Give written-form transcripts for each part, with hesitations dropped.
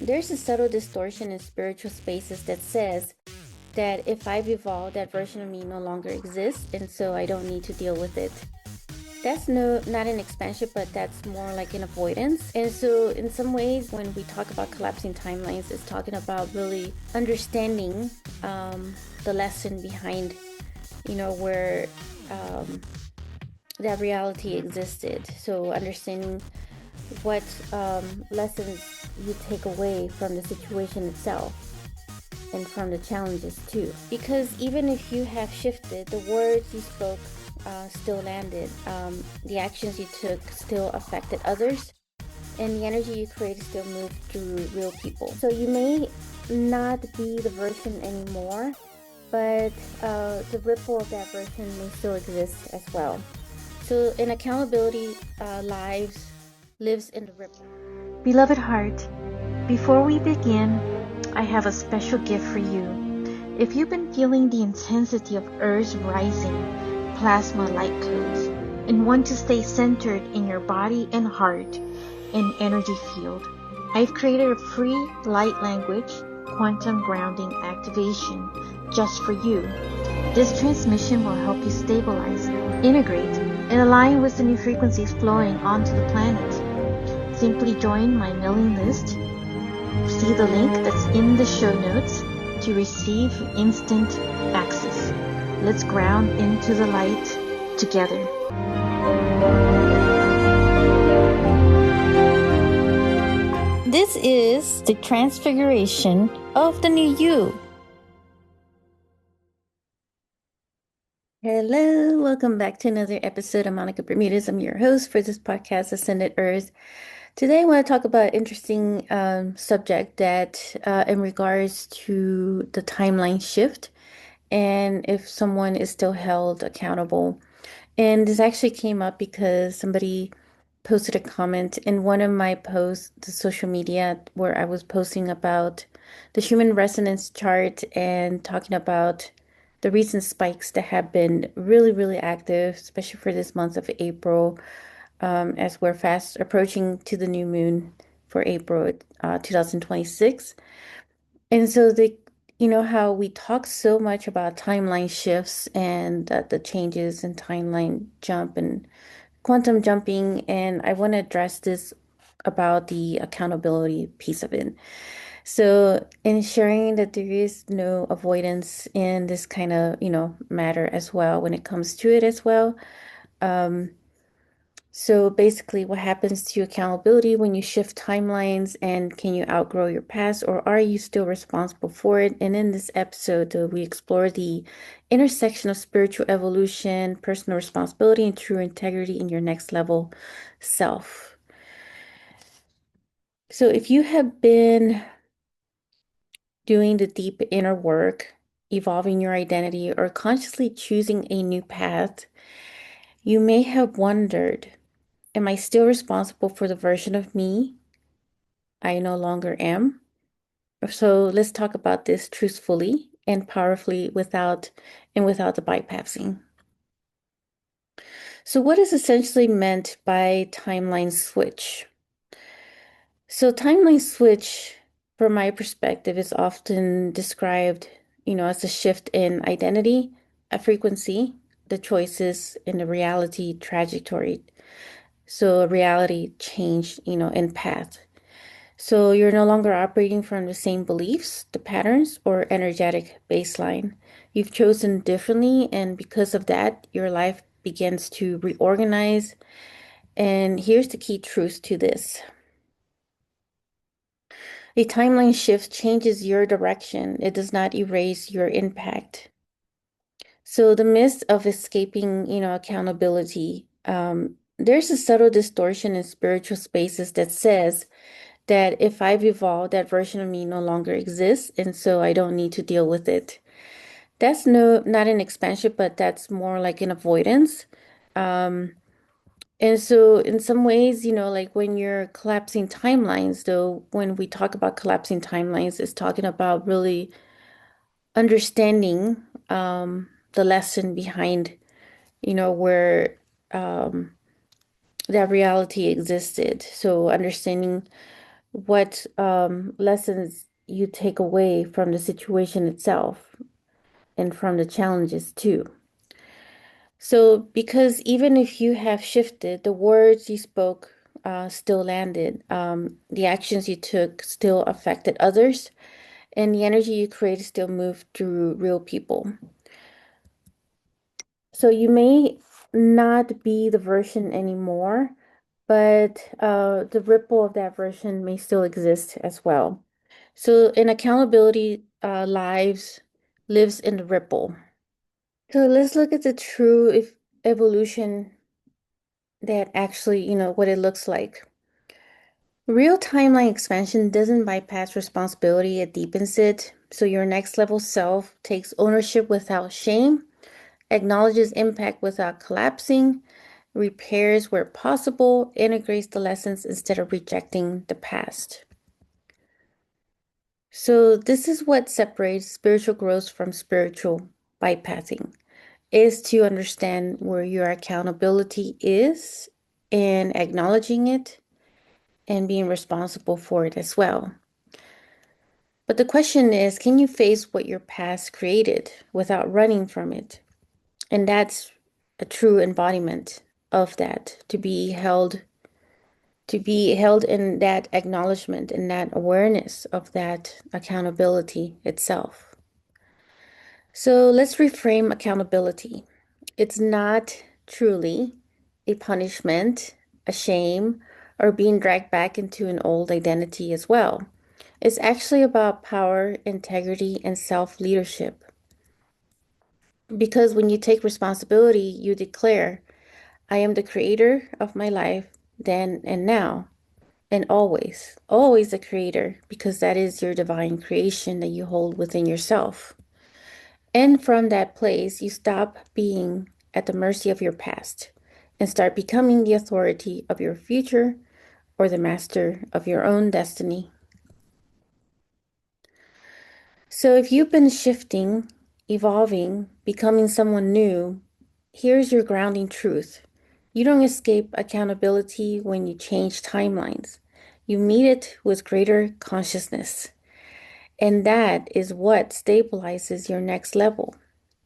There's a subtle distortion in spiritual spaces that says that if I've evolved, that version of me no longer exists, and so I don't need to deal with it. That's not an expansion, but that's more like an avoidance. And so in some ways, when we talk about collapsing timelines, it's talking about really understanding the lesson behind, where that reality existed. So understanding what lessons you take away from the situation itself and from the challenges too. Because even if you have shifted, the words you spoke still landed. The actions you took still affected others, and the energy you created still moved through real people. So you may not be the version anymore, but the ripple of that version may still exist as well. So in accountability lives in the ripple. Beloved heart, before we begin, I have a special gift for you. If you've been feeling the intensity of Earth's rising plasma light codes and want to stay centered in your body and heart and energy field, I've created a free light language quantum grounding activation just for you. This transmission will help you stabilize, integrate, and align with the new frequencies flowing onto the planet. Simply join my mailing list. See the link that's in the show notes to receive instant access. Let's ground into the light together. This is the transfiguration of the new you. Hello, welcome back to another episode of Monica Bermudez. I'm your host for this podcast, Ascended Earth. Today I want to talk about an interesting subject that in regards to the timeline shift and if someone is still held accountable. And this actually came up because somebody posted a comment in one of my posts, the social media, where I was posting about the human resonance chart and talking about the recent spikes that have been really, really active, especially for this month of April, as we're fast approaching to the new moon for April 2026. And so how we talk so much about timeline shifts and the changes in timeline jump and quantum jumping, and I want to address this about the accountability piece of it. So ensuring that there is no avoidance in this kind of, matter as well when it comes to it as well. So basically, what happens to accountability when you shift timelines, and can you outgrow your past, or are you still responsible for it? And in this episode, we explore the intersection of spiritual evolution, personal responsibility, and true integrity in your next level self. So if you have been doing the deep inner work, evolving your identity, or consciously choosing a new path, you may have wondered, am I still responsible for the version of me I no longer am? So let's talk about this truthfully and powerfully without the bypassing. So what is essentially meant by timeline switch? So timeline switch, from my perspective, is often described, as a shift in identity, a frequency, the choices, and the reality trajectory. So a reality change, in path. So you're no longer operating from the same beliefs, the patterns, or energetic baseline. You've chosen differently, and because of that, your life begins to reorganize. And here's the key truth to this. A timeline shift changes your direction. It does not erase your impact. So the myth of escaping, accountability, there's a subtle distortion in spiritual spaces that says that if I've evolved, that version of me no longer exists, and so I don't need to deal with it. That's not an expansion, but that's more like an avoidance. And so in some ways, like when you're collapsing timelines, though, when we talk about collapsing timelines, it's talking about really understanding the lesson behind, where that reality existed. So understanding what lessons you take away from the situation itself and from the challenges too. So, because even if you have shifted, the words you spoke still landed, the actions you took still affected others, and the energy you created still moved through real people. So, you may not be the version anymore, but the ripple of that version may still exist as well. So, in accountability, lives in the ripple. So, let's look at the true evolution that actually, what it looks like. Real timeline expansion doesn't bypass responsibility, it deepens it. So your next level self takes ownership without shame, acknowledges impact without collapsing, repairs where possible, integrates the lessons instead of rejecting the past. So this is what separates spiritual growth from spiritual bypassing, is to understand where your accountability is and acknowledging it and being responsible for it as well. But the question is, can you face what your past created without running from it? And that's a true embodiment of that, to be held in that acknowledgement and that awareness of that accountability itself. So let's reframe accountability. It's not truly a punishment, a shame, or being dragged back into an old identity as well. It's actually about power, integrity, and self leadership. Because when you take responsibility, you declare, I am the creator of my life, then and now, and always, always the creator, because that is your divine creation that you hold within yourself. And from that place, you stop being at the mercy of your past and start becoming the authority of your future or the master of your own destiny. So if you've been shifting, evolving, becoming someone new, here's your grounding truth. You don't escape accountability when you change timelines. You meet it with greater consciousness. And that is what stabilizes your next level,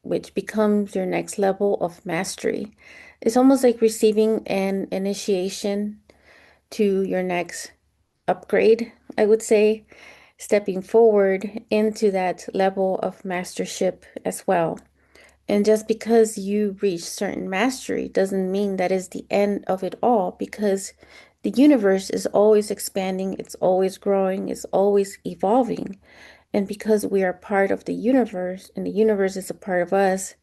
which becomes your next level of mastery. It's almost like receiving an initiation to your next upgrade, I would say, stepping forward into that level of mastership as well. And just because you reach certain mastery doesn't mean that is the end of it all, because the universe is always expanding, it's always growing, it's always evolving. And because we are part of the universe and the universe is a part of us,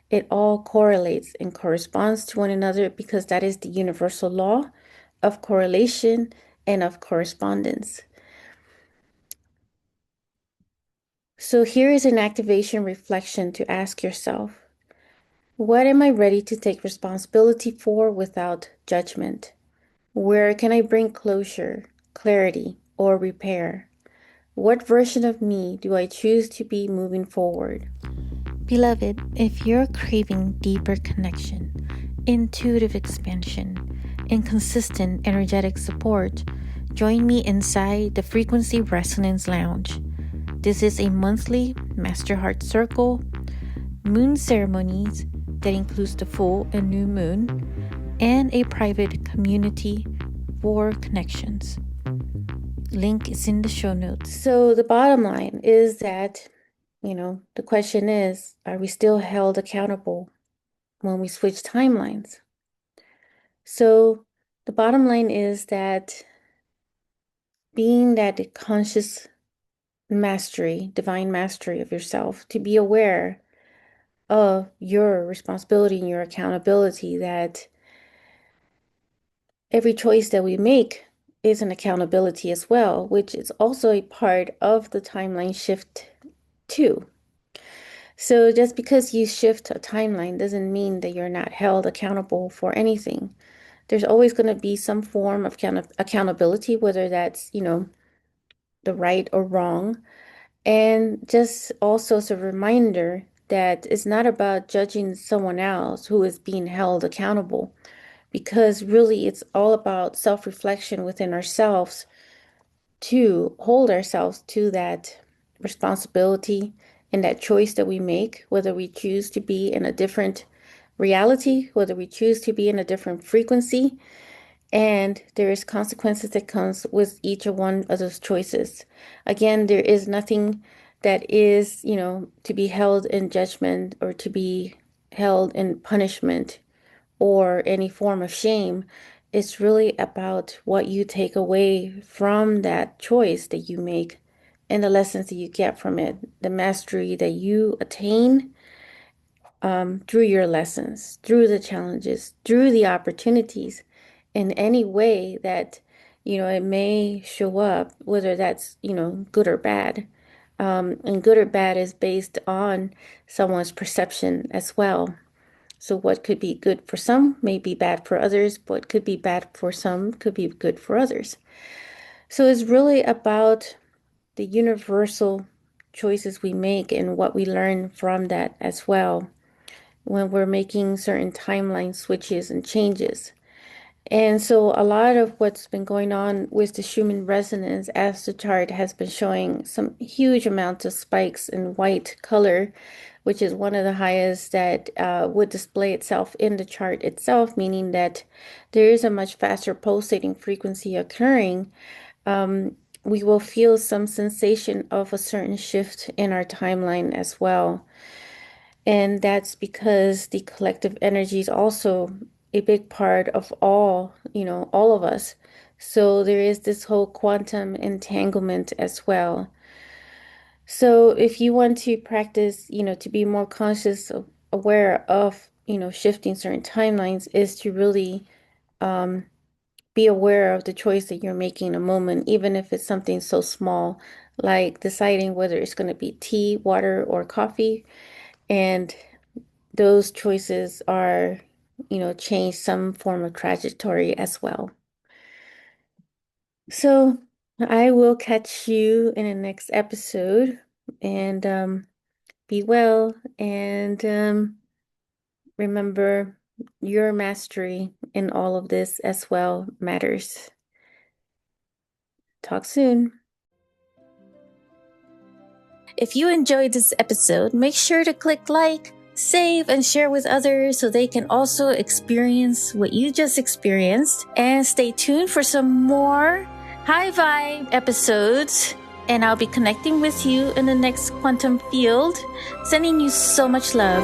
it all correlates and corresponds to one another because that is the universal law of correlation and of correspondence. So here is an activation reflection to ask yourself, what am I ready to take responsibility for without judgment? Where can I bring closure, clarity, or repair? What version of me do I choose to be moving forward? Beloved, if you're craving deeper connection, intuitive expansion, and consistent energetic support, join me inside the Frequency Resonance Lounge. This is a monthly MasterHeart Circle, moon ceremonies that includes the full and new moon, and a private community for connections. Link is in the show notes. So the bottom line is that, the question is, are we still held accountable when we switch timelines? So the bottom line is that being that conscious mastery, divine mastery of yourself, to be aware of your responsibility and your accountability, that every choice that we make is an accountability as well, which is also a part of the timeline shift too. So just because you shift a timeline doesn't mean that you're not held accountable for anything. There's always going to be some form of accountability, whether that's, the right or wrong. And just also as a reminder that it's not about judging someone else who is being held accountable, because really it's all about self-reflection within ourselves to hold ourselves to that responsibility and that choice that we make, whether we choose to be in a different reality, whether we choose to be in a different frequency. And there is consequences that comes with each one of those choices. Again, there is nothing that is, to be held in judgment or to be held in punishment or any form of shame. It's really about what you take away from that choice that you make and the lessons that you get from it, the mastery that you attain through your lessons, through the challenges, through the opportunities, in any way that, it may show up, whether that's, good or bad. And good or bad is based on someone's perception as well. So what could be good for some may be bad for others. What could be bad for some could be good for others. So it's really about the universal choices we make and what we learn from that as well when we're making certain timeline switches and changes. And so a lot of what's been going on with the Schumann resonance as the chart has been showing some huge amounts of spikes in white color, which is one of the highest that would display itself in the chart itself, meaning that there is a much faster pulsating frequency occurring. We will feel some sensation of a certain shift in our timeline as well. And that's because the collective energy is also a big part of all of us. So there is this whole quantum entanglement as well. So if you want to practice, to be more conscious of, aware of, shifting certain timelines is to really be aware of the choice that you're making in a moment, even if it's something so small, like deciding whether it's going to be tea, water, or coffee. And those choices are, change some form of trajectory as well. So I will catch you in the next episode and be well and remember your mastery in all of this as well matters. Talk soon. If you enjoyed this episode, make sure to click like, save, and share with others so they can also experience what you just experienced. And stay tuned for some more high vibe episodes. And I'll be connecting with you in the next quantum field. Sending you so much love.